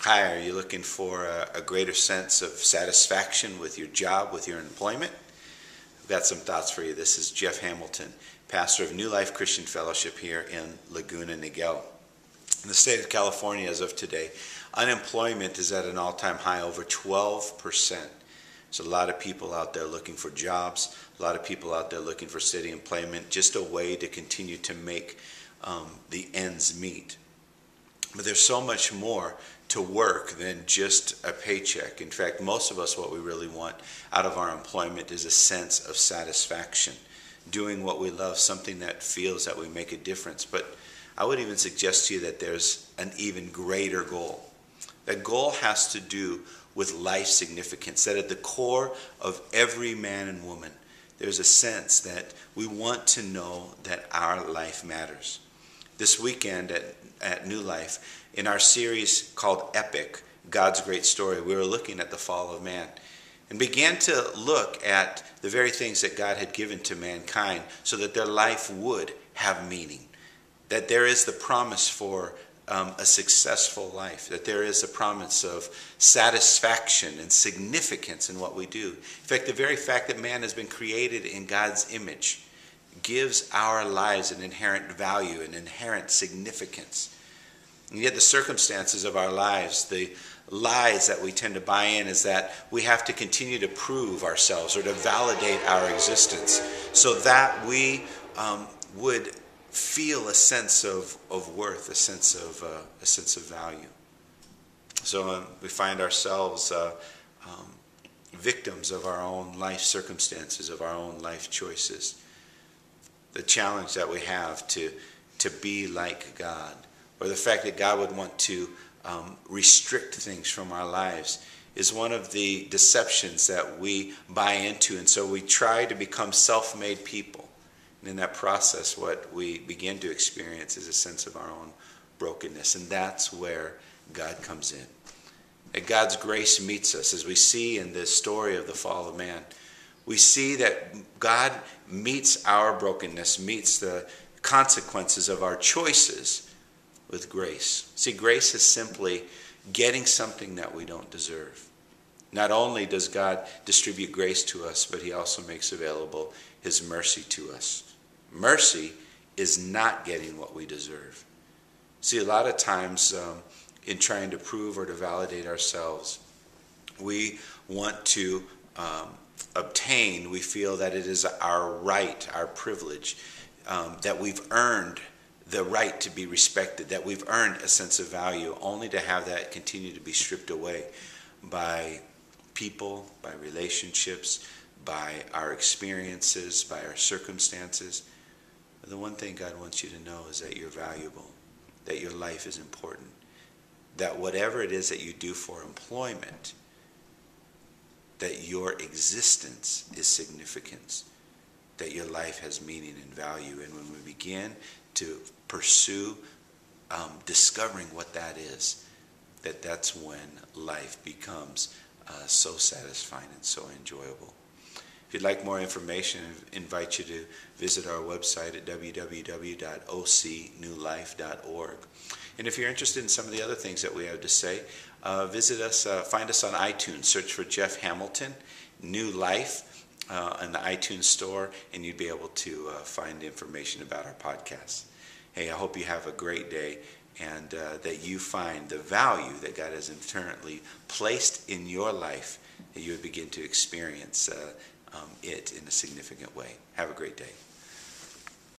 Hi, are you looking for a greater sense of satisfaction with your job, with your employment? I've got some thoughts for you. This is Jeff Hamilton, pastor of New Life Christian Fellowship here in Laguna, Niguel. In the state of California as of today, unemployment is at an all-time high, over 12%. There's a lot of people out there looking for jobs, a lot of people out there looking for steady employment, just a way to continue to make the ends meet. But there's so much more to work than just a paycheck. In fact, most of us, what we really want out of our employment is a sense of satisfaction, doing what we love, something that feels that we make a difference. But I would even suggest to you that there's an even greater goal. That goal has to do with life significance, that at the core of every man and woman, there's a sense that we want to know that our life matters. This weekend at New Life, in our series called Epic, God's Great Story, we were looking at the fall of man and began to look at the very things that God had given to mankind so that their life would have meaning, that there is the promise for a successful life, that there is a promise of satisfaction and significance in what we do. In fact, the very fact that man has been created in God's image gives our lives an inherent value, an inherent significance. And yet the circumstances of our lives, the lies that we tend to buy in is that we have to continue to prove ourselves or to validate our existence so that we would feel a sense of worth, a sense of value. So we find ourselves victims of our own life circumstances, of our own life choices. The challenge that we have to be like God, or the fact that God would want to restrict things from our lives, is one of the deceptions that we buy into. And so we try to become self-made people. And in that process, what we begin to experience is a sense of our own brokenness. And that's where God comes in. And God's grace meets us, as we see in this story of the fall of man. We see that God meets our brokenness, meets the consequences of our choices with grace. See, grace is simply getting something that we don't deserve. Not only does God distribute grace to us, but he also makes available his mercy to us. Mercy is not getting what we deserve. See, a lot of times in trying to prove or to validate ourselves, we want to obtain, we feel that it is our right, our privilege, that we've earned the right to be respected, that we've earned a sense of value, only to have that continue to be stripped away by people, by relationships, by our experiences, by our circumstances. But the one thing God wants you to know is that you're valuable, that your life is important, that whatever it is that you do for employment, that your existence is significance, that your life has meaning and value. And when we begin to pursue discovering what that is, that's when life becomes so satisfying and so enjoyable. If you'd like more information, I invite you to visit our website at www.ocnewlife.org. And if you're interested in some of the other things that we have to say, visit us, find us on iTunes, search for Jeff Hamilton, New Life, in the iTunes store, and you'd be able to find information about our podcast. Hey, I hope you have a great day, and that you find the value that God has inherently placed in your life, that you would begin to experience it in a significant way. Have a great day.